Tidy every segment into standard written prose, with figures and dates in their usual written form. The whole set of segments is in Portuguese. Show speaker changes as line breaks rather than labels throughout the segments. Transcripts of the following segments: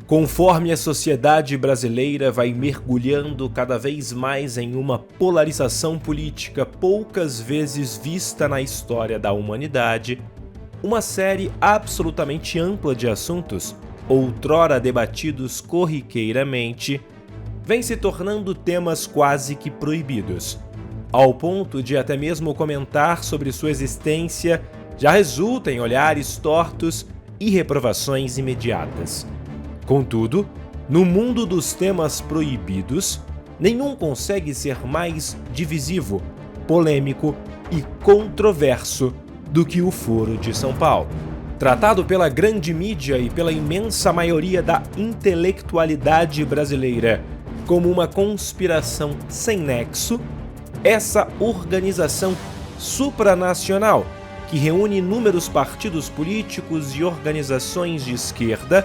Conforme a sociedade brasileira vai mergulhando cada vez mais em uma polarização política poucas vezes vista na história da humanidade, uma série absolutamente ampla de assuntos, outrora debatidos corriqueiramente, vem se tornando temas quase que proibidos, ao ponto de até mesmo comentar sobre sua existência já resulta em olhares tortos e reprovações imediatas. Contudo, no mundo dos temas proibidos, nenhum consegue ser mais divisivo, polêmico e controverso do que o Foro de São Paulo. Tratado pela grande mídia e pela imensa maioria da intelectualidade brasileira como uma conspiração sem nexo, essa organização supranacional, que reúne inúmeros partidos políticos e organizações de esquerda,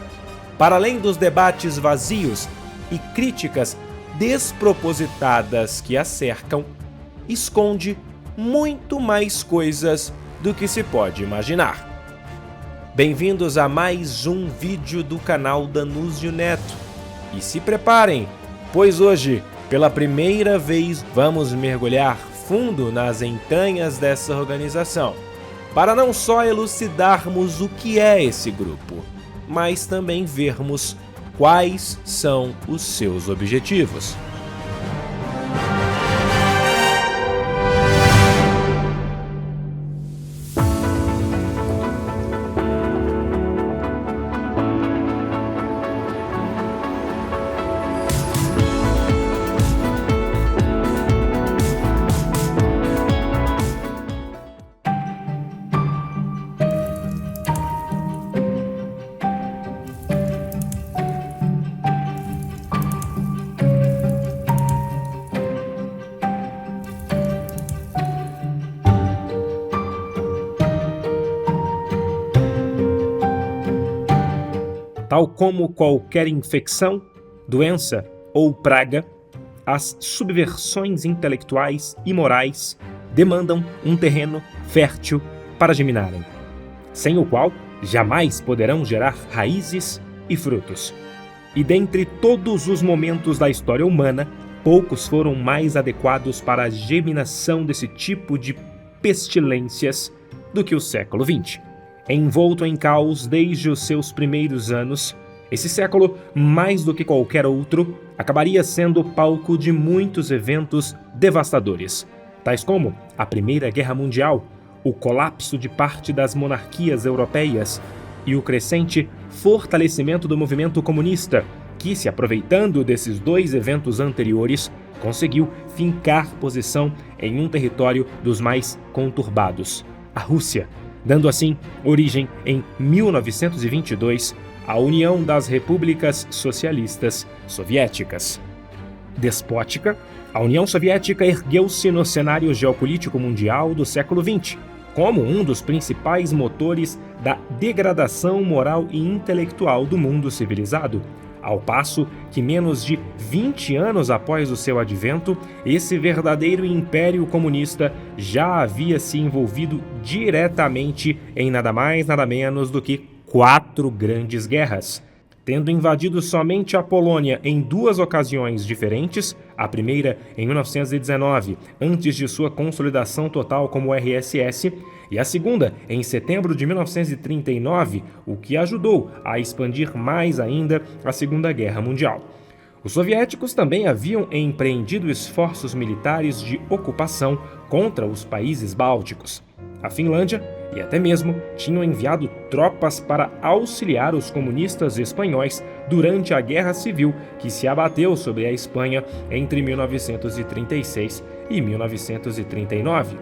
para além dos debates vazios e críticas despropositadas que a cercam, esconde muito mais coisas do que se pode imaginar. Bem-vindos a mais um vídeo do canal Danúzio Neto. E se preparem, pois hoje, pela primeira vez, vamos mergulhar fundo nas entranhas dessa organização, para não só elucidarmos o que é esse grupo, mas também vermos quais são os seus objetivos. Tal como qualquer infecção, doença ou praga, as subversões intelectuais e morais demandam um terreno fértil para geminarem, sem o qual jamais poderão gerar raízes e frutos. E dentre todos os momentos da história humana, poucos foram mais adequados para a geminação desse tipo de pestilências do que o século XX. Envolto em caos desde os seus primeiros anos, esse século, mais do que qualquer outro, acabaria sendo palco de muitos eventos devastadores, tais como a Primeira Guerra Mundial, o colapso de parte das monarquias europeias e o crescente fortalecimento do movimento comunista, que, se aproveitando desses dois eventos anteriores, conseguiu fincar posição em um território dos mais conturbados, a Rússia, dando assim origem em 1922 à União das Repúblicas Socialistas Soviéticas. Despótica, a União Soviética ergueu-se no cenário geopolítico mundial do século XX, como um dos principais motores da degradação moral e intelectual do mundo civilizado, ao passo que menos de 20 anos após o seu advento, esse verdadeiro império comunista já havia se envolvido diretamente em nada mais nada menos do que 4 grandes guerras, tendo invadido somente a Polônia em 2 ocasiões diferentes, a primeira em 1919, antes de sua consolidação total como RSS, e a segunda em setembro de 1939, o que ajudou a expandir mais ainda a Segunda Guerra Mundial. Os soviéticos também haviam empreendido esforços militares de ocupação contra os países bálticos. A Finlândia e até mesmo tinham enviado tropas para auxiliar os comunistas espanhóis durante a Guerra Civil que se abateu sobre a Espanha entre 1936 e 1939.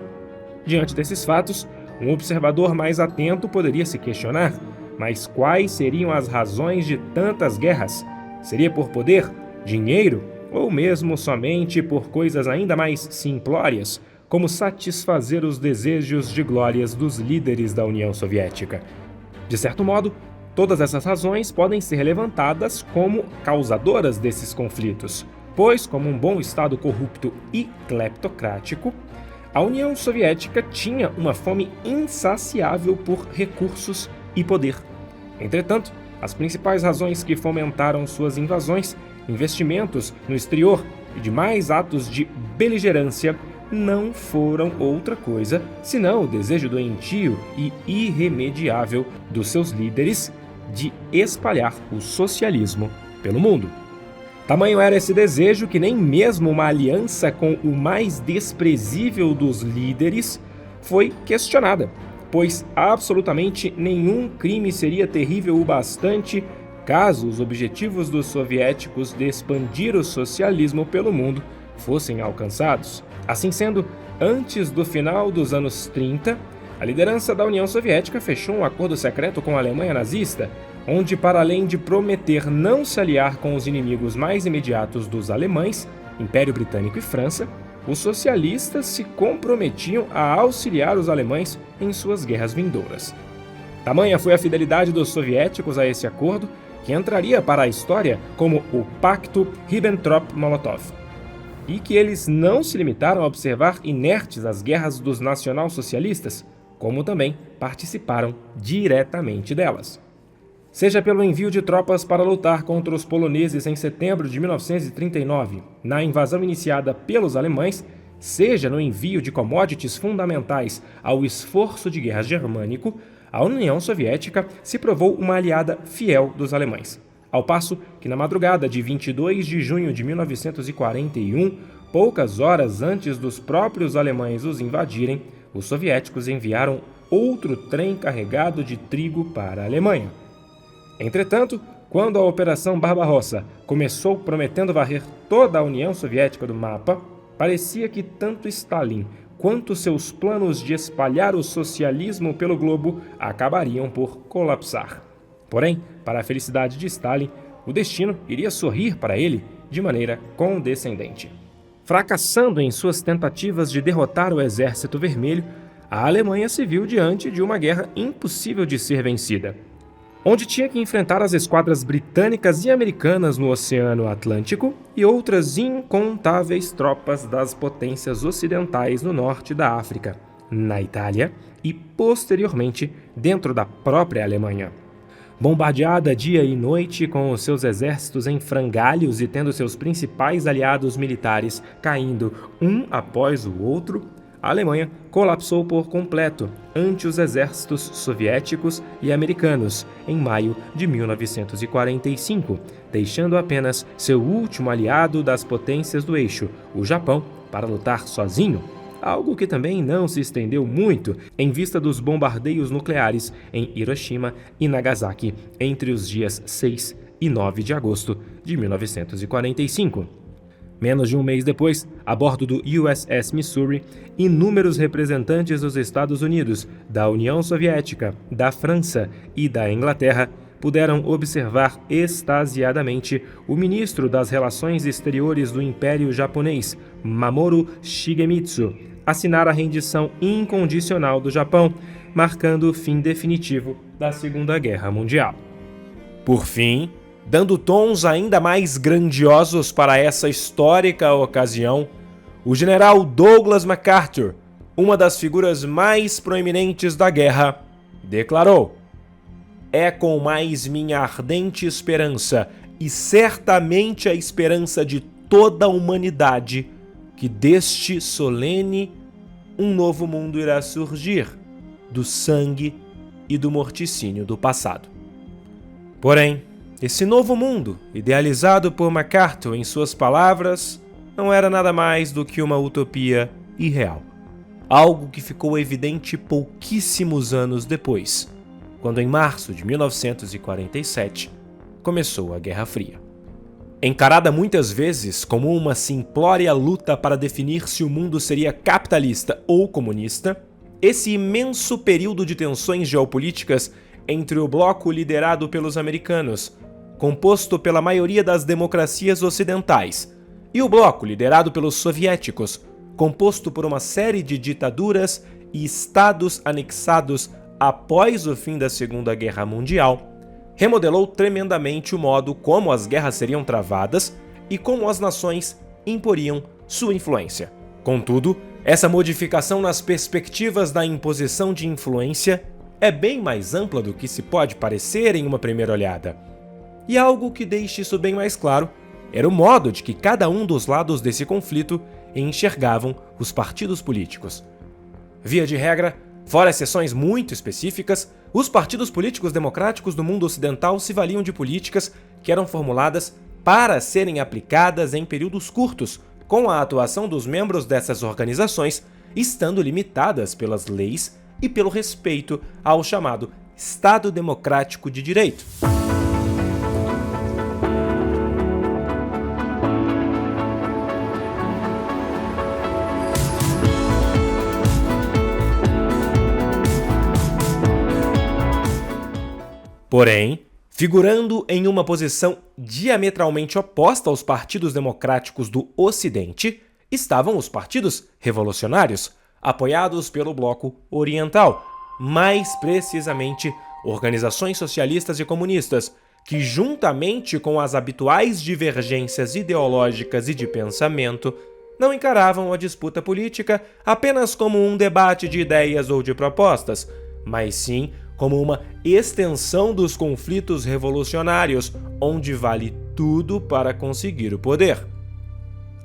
Diante desses fatos, um observador mais atento poderia se questionar: mas quais seriam as razões de tantas guerras? Seria por poder, dinheiro ou mesmo somente por coisas ainda mais simplórias, como satisfazer os desejos de glórias dos líderes da União Soviética? De certo modo, todas essas razões podem ser levantadas como causadoras desses conflitos, pois, como um bom Estado corrupto e cleptocrático, a União Soviética tinha uma fome insaciável por recursos e poder. Entretanto, As principais razões que fomentaram suas invasões, investimentos no exterior e demais atos de beligerância não foram outra coisa senão o desejo doentio e irremediável dos seus líderes de espalhar o socialismo pelo mundo. Tamanho era esse desejo que nem mesmo uma aliança com o mais desprezível dos líderes foi questionada, pois absolutamente nenhum crime seria terrível o bastante caso os objetivos dos soviéticos de expandir o socialismo pelo mundo fossem alcançados. Assim sendo, antes do final dos anos 30, a liderança da União Soviética fechou um acordo secreto com a Alemanha nazista, onde, para além de prometer não se aliar com os inimigos mais imediatos dos alemães, Império Britânico e França, os socialistas se comprometiam a auxiliar os alemães em suas guerras vindouras. Tamanha foi a fidelidade dos soviéticos a esse acordo, que entraria para a história como o Pacto Ribbentrop-Molotov, e que eles não se limitaram a observar inertes as guerras dos nacionalsocialistas, como também participaram diretamente delas. Seja pelo envio de tropas para lutar contra os poloneses em setembro de 1939, na invasão iniciada pelos alemães, seja no envio de commodities fundamentais ao esforço de guerra germânico, a União Soviética se provou uma aliada fiel dos alemães. Ao passo que na madrugada de 22 de junho de 1941, poucas horas antes dos próprios alemães os invadirem, os soviéticos enviaram outro trem carregado de trigo para a Alemanha. Entretanto, quando a Operação Barbarossa começou prometendo varrer toda a União Soviética do mapa, parecia que tanto Stalin quanto seus planos de espalhar o socialismo pelo globo acabariam por colapsar. Porém, para a felicidade de Stalin, o destino iria sorrir para ele de maneira condescendente. Fracassando em suas tentativas de derrotar o Exército Vermelho, a Alemanha se viu diante de uma guerra impossível de ser vencida, onde tinha que enfrentar as esquadras britânicas e americanas no Oceano Atlântico e outras incontáveis tropas das potências ocidentais no norte da África, na Itália e, posteriormente, dentro da própria Alemanha. Bombardeada dia e noite, com os seus exércitos em frangalhos e tendo seus principais aliados militares caindo um após o outro, a Alemanha colapsou por completo ante os exércitos soviéticos e americanos em maio de 1945, deixando apenas seu último aliado das potências do eixo, o Japão, para lutar sozinho, algo que também não se estendeu muito em vista dos bombardeios nucleares em Hiroshima e Nagasaki entre os dias 6 e 9 de agosto de 1945. Menos de um mês depois, a bordo do USS Missouri, inúmeros representantes dos Estados Unidos, da União Soviética, da França e da Inglaterra puderam observar extasiadamente o ministro das Relações Exteriores do Império Japonês, Mamoru Shigemitsu, assinar a rendição incondicional do Japão, marcando o fim definitivo da Segunda Guerra Mundial. Por fim, dando tons ainda mais grandiosos para essa histórica ocasião, o general Douglas MacArthur, uma das figuras mais proeminentes da guerra, declarou: "É com mais minha ardente esperança, e certamente a esperança de toda a humanidade, que deste solene um novo mundo irá surgir, do sangue e do morticínio do passado." Porém, esse novo mundo, idealizado por MacArthur em suas palavras, não era nada mais do que uma utopia irreal. Algo que ficou evidente pouquíssimos anos depois, quando em março de 1947 começou a Guerra Fria. Encarada muitas vezes como uma simplória luta para definir se o mundo seria capitalista ou comunista, esse imenso período de tensões geopolíticas entre o bloco liderado pelos americanos, composto pela maioria das democracias ocidentais, e o bloco liderado pelos soviéticos, composto por uma série de ditaduras e estados anexados após o fim da Segunda Guerra Mundial, remodelou tremendamente o modo como as guerras seriam travadas e como as nações imporiam sua influência. Contudo, essa modificação nas perspectivas da imposição de influência é bem mais ampla do que se pode parecer em uma primeira olhada. E algo que deixa isso bem mais claro era o modo de que cada um dos lados desse conflito enxergavam os partidos políticos. Via de regra, fora exceções muito específicas, os partidos políticos democráticos do mundo ocidental se valiam de políticas que eram formuladas para serem aplicadas em períodos curtos, com a atuação dos membros dessas organizações estando limitadas pelas leis e pelo respeito ao chamado Estado Democrático de Direito. Porém, figurando em uma posição diametralmente oposta aos partidos democráticos do Ocidente, estavam os partidos revolucionários, apoiados pelo Bloco Oriental, mais precisamente organizações socialistas e comunistas, que, juntamente com as habituais divergências ideológicas e de pensamento, não encaravam a disputa política apenas como um debate de ideias ou de propostas, mas sim como uma extensão dos conflitos revolucionários, onde vale tudo para conseguir o poder.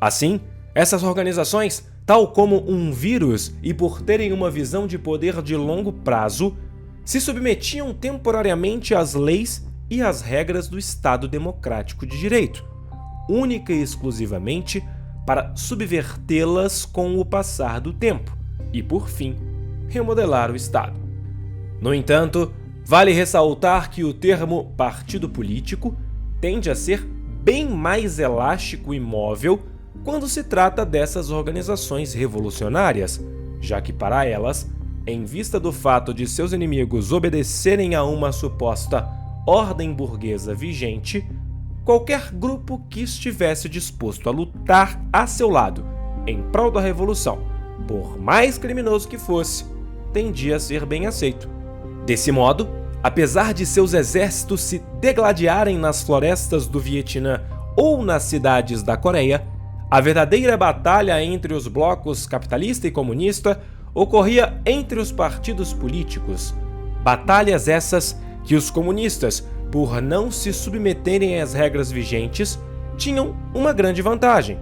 Assim, essas organizações, tal como um vírus e por terem uma visão de poder de longo prazo, se submetiam temporariamente às leis e às regras do Estado Democrático de Direito, única e exclusivamente para subvertê-las com o passar do tempo e, por fim, remodelar o Estado. No entanto, vale ressaltar que o termo partido político tende a ser bem mais elástico e móvel quando se trata dessas organizações revolucionárias, já que para elas, em vista do fato de seus inimigos obedecerem a uma suposta ordem burguesa vigente, qualquer grupo que estivesse disposto a lutar a seu lado em prol da revolução, por mais criminoso que fosse, tendia a ser bem aceito. Desse modo, apesar de seus exércitos se degladiarem nas florestas do Vietnã ou nas cidades da Coreia, a verdadeira batalha entre os blocos capitalista e comunista ocorria entre os partidos políticos. Batalhas essas que os comunistas, por não se submeterem às regras vigentes, tinham uma grande vantagem.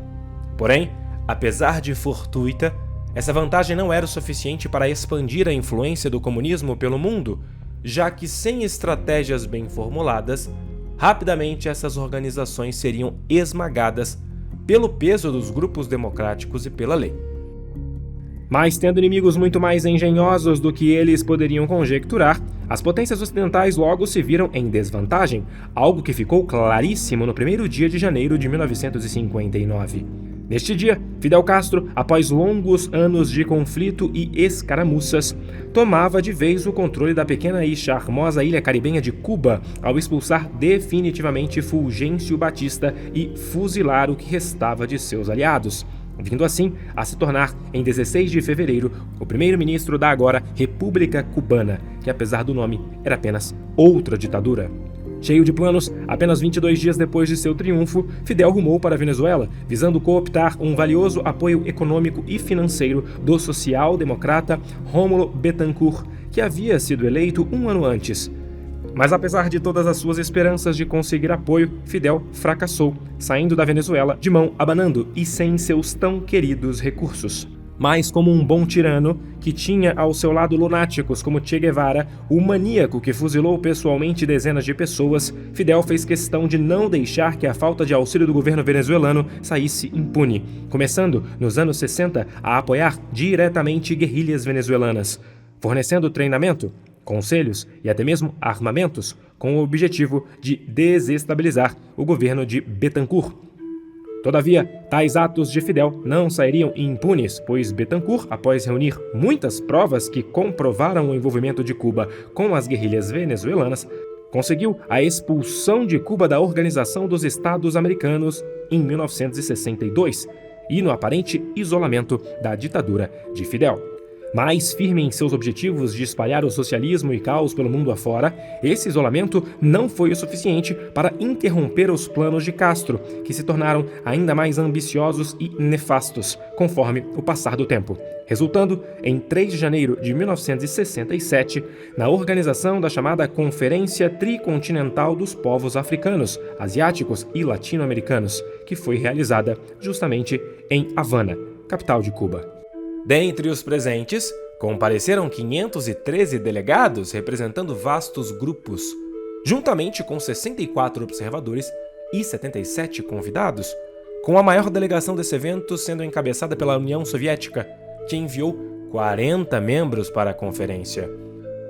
Porém, apesar de fortuita, essa vantagem não era o suficiente para expandir a influência do comunismo pelo mundo, já que sem estratégias bem formuladas, rapidamente essas organizações seriam esmagadas pelo peso dos grupos democráticos e pela lei. Mas tendo inimigos muito mais engenhosos do que eles poderiam conjecturar, as potências ocidentais logo se viram em desvantagem, algo que ficou claríssimo no primeiro dia de janeiro de 1959. Neste dia, Fidel Castro, após longos anos de conflito e escaramuças, tomava de vez o controle da pequena e charmosa ilha caribenha de Cuba, ao expulsar definitivamente Fulgêncio Batista e fuzilar o que restava de seus aliados, vindo assim a se tornar, em 16 de fevereiro, o primeiro-ministro da agora República Cubana, que apesar do nome era apenas outra ditadura. Cheio de planos, apenas 22 dias depois de seu triunfo, Fidel rumou para a Venezuela, visando cooptar um valioso apoio econômico e financeiro do social-democrata Rómulo Betancourt, que havia sido eleito um ano antes. Mas apesar de todas as suas esperanças de conseguir apoio, Fidel fracassou, saindo da Venezuela de mão abanando e sem seus tão queridos recursos. Mas como um bom tirano, que tinha ao seu lado lunáticos como Che Guevara, o maníaco que fuzilou pessoalmente dezenas de pessoas, Fidel fez questão de não deixar que a falta de auxílio do governo venezuelano saísse impune, começando, nos anos 60, a apoiar diretamente guerrilhas venezuelanas, fornecendo treinamento, conselhos e até mesmo armamentos, com o objetivo de desestabilizar o governo de Betancourt. Todavia, tais atos de Fidel não sairiam impunes, pois Betancourt, após reunir muitas provas que comprovaram o envolvimento de Cuba com as guerrilhas venezuelanas, conseguiu a expulsão de Cuba da Organização dos Estados Americanos em 1962 e no aparente isolamento da ditadura de Fidel. Mais firme em seus objetivos de espalhar o socialismo e caos pelo mundo afora, esse isolamento não foi o suficiente para interromper os planos de Castro, que se tornaram ainda mais ambiciosos e nefastos conforme o passar do tempo, resultando, em 3 de janeiro de 1967, na organização da chamada Conferência Tricontinental dos Povos Africanos, Asiáticos e Latino-Americanos, que foi realizada justamente em Havana, capital de Cuba. Dentre os presentes, compareceram 513 delegados representando vastos grupos, juntamente com 64 observadores e 77 convidados, com a maior delegação desse evento sendo encabeçada pela União Soviética, que enviou 40 membros para a conferência.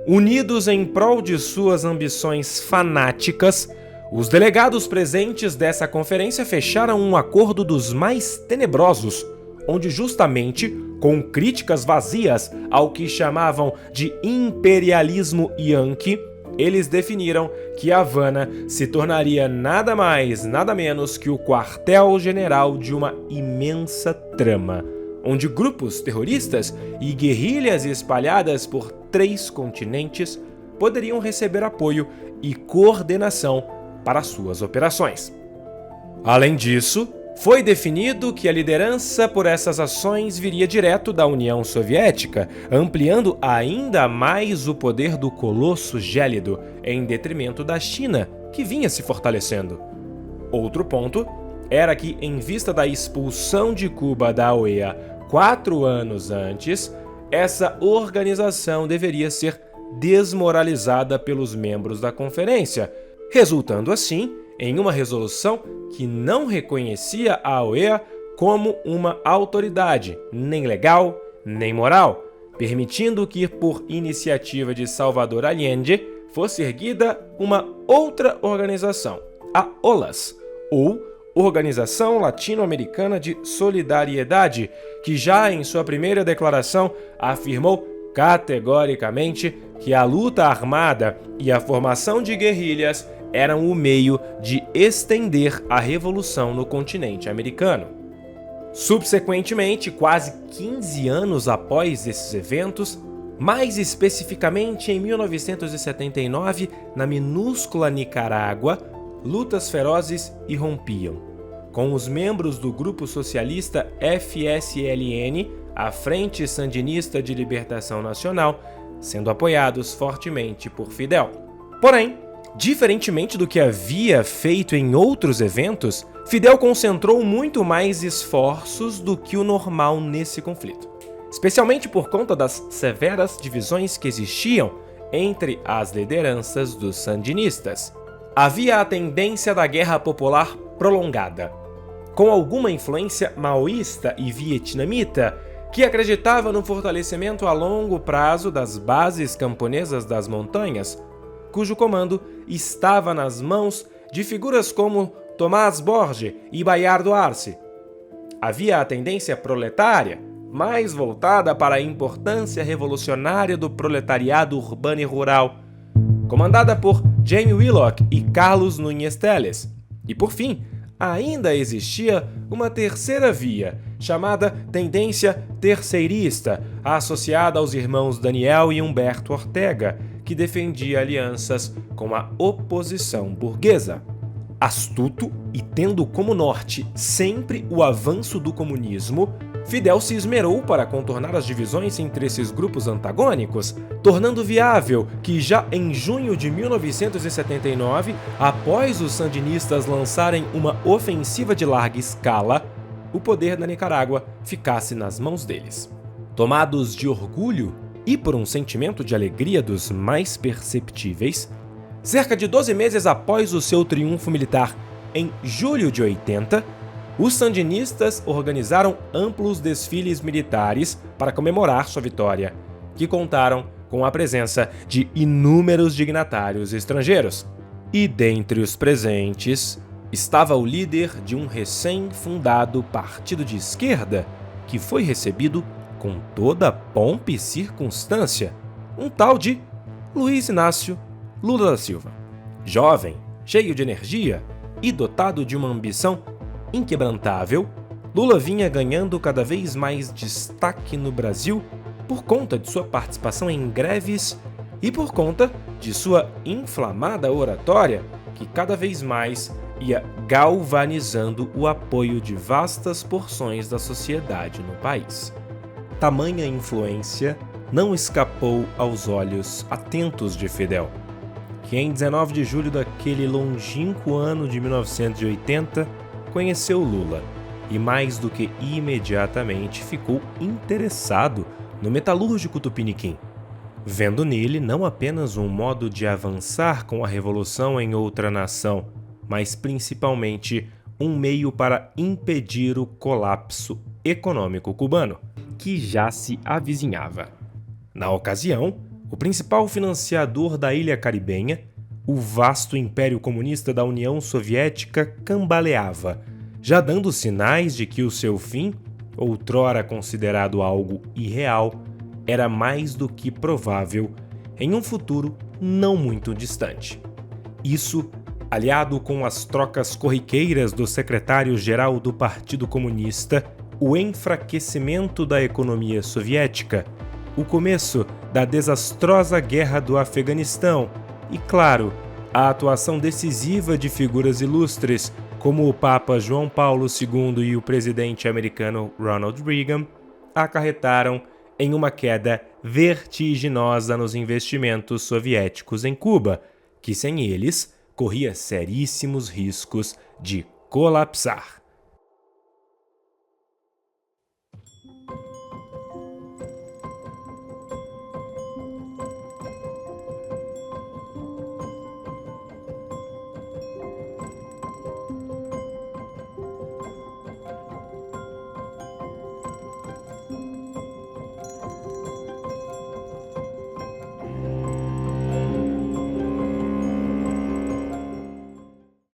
Unidos em prol de suas ambições fanáticas, os delegados presentes dessa conferência fecharam um acordo dos mais tenebrosos, onde justamente, com críticas vazias ao que chamavam de imperialismo yanqui, eles definiram que Havana se tornaria nada mais, nada menos que o quartel-general de uma imensa trama, onde grupos terroristas e guerrilhas espalhadas por 3 continentes poderiam receber apoio e coordenação para suas operações. Além disso, foi definido que a liderança por essas ações viria direto da União Soviética, ampliando ainda mais o poder do colosso gélido, em detrimento da China, que vinha se fortalecendo. Outro ponto era que, em vista da expulsão de Cuba da OEA 4 anos antes, essa organização deveria ser desmoralizada pelos membros da conferência, resultando assim em uma resolução que não reconhecia a OEA como uma autoridade, nem legal, nem moral, permitindo que, por iniciativa de Salvador Allende, fosse erguida uma outra organização, a OLAS, ou Organização Latino-Americana de Solidariedade, que já em sua primeira declaração afirmou categoricamente que a luta armada e a formação de guerrilhas eram o meio de estender a revolução no continente americano. Subsequentemente, quase 15 anos após esses eventos, mais especificamente em 1979, na minúscula Nicarágua, lutas ferozes irrompiam, com os membros do grupo socialista FSLN, a Frente Sandinista de Libertação Nacional, sendo apoiados fortemente por Fidel. Porém, diferentemente do que havia feito em outros eventos, Fidel concentrou muito mais esforços do que o normal nesse conflito, especialmente por conta das severas divisões que existiam entre as lideranças dos sandinistas. Havia a tendência da guerra popular prolongada, com alguma influência maoísta e vietnamita, que acreditava no fortalecimento a longo prazo das bases camponesas das montanhas, cujo comando estava nas mãos de figuras como Tomás Borge e Bayardo Arce. Havia a tendência proletária, mais voltada para a importância revolucionária do proletariado urbano e rural, comandada por Jamie Willock e Carlos Núñez Telles. E por fim, ainda existia uma terceira via, chamada tendência terceirista, associada aos irmãos Daniel e Humberto Ortega, que defendia alianças com a oposição burguesa. Astuto e tendo como norte sempre o avanço do comunismo, Fidel se esmerou para contornar as divisões entre esses grupos antagônicos, tornando viável que já em junho de 1979, após os sandinistas lançarem uma ofensiva de larga escala, o poder da Nicarágua ficasse nas mãos deles. Tomados de orgulho e por um sentimento de alegria dos mais perceptíveis, cerca de 12 meses após o seu triunfo militar, em julho de 80, os sandinistas organizaram amplos desfiles militares para comemorar sua vitória, que contaram com a presença de inúmeros dignatários estrangeiros. E dentre os presentes estava o líder de um recém-fundado partido de esquerda, que foi recebido com toda pompa e circunstância, um tal de Luiz Inácio Lula da Silva. Jovem, cheio de energia e dotado de uma ambição inquebrantável, Lula vinha ganhando cada vez mais destaque no Brasil por conta de sua participação em greves e por conta de sua inflamada oratória, que cada vez mais ia galvanizando o apoio de vastas porções da sociedade no país. Tamanha influência não escapou aos olhos atentos de Fidel, que em 19 de julho daquele longínquo ano de 1980 conheceu Lula e mais do que imediatamente ficou interessado no metalúrgico tupiniquim, vendo nele não apenas um modo de avançar com a revolução em outra nação, mas principalmente um meio para impedir o colapso econômico cubano, que já se avizinhava. Na ocasião, o principal financiador da ilha caribenha, o vasto Império Comunista da União Soviética, cambaleava, já dando sinais de que o seu fim, outrora considerado algo irreal, era mais do que provável em um futuro não muito distante. Isso, aliado com as trocas corriqueiras do secretário-geral do Partido Comunista, o enfraquecimento da economia soviética, o começo da desastrosa guerra do Afeganistão e, claro, a atuação decisiva de figuras ilustres como o Papa João Paulo II e o presidente americano Ronald Reagan, acarretaram em uma queda vertiginosa nos investimentos soviéticos em Cuba, que sem eles corria seríssimos riscos de colapsar.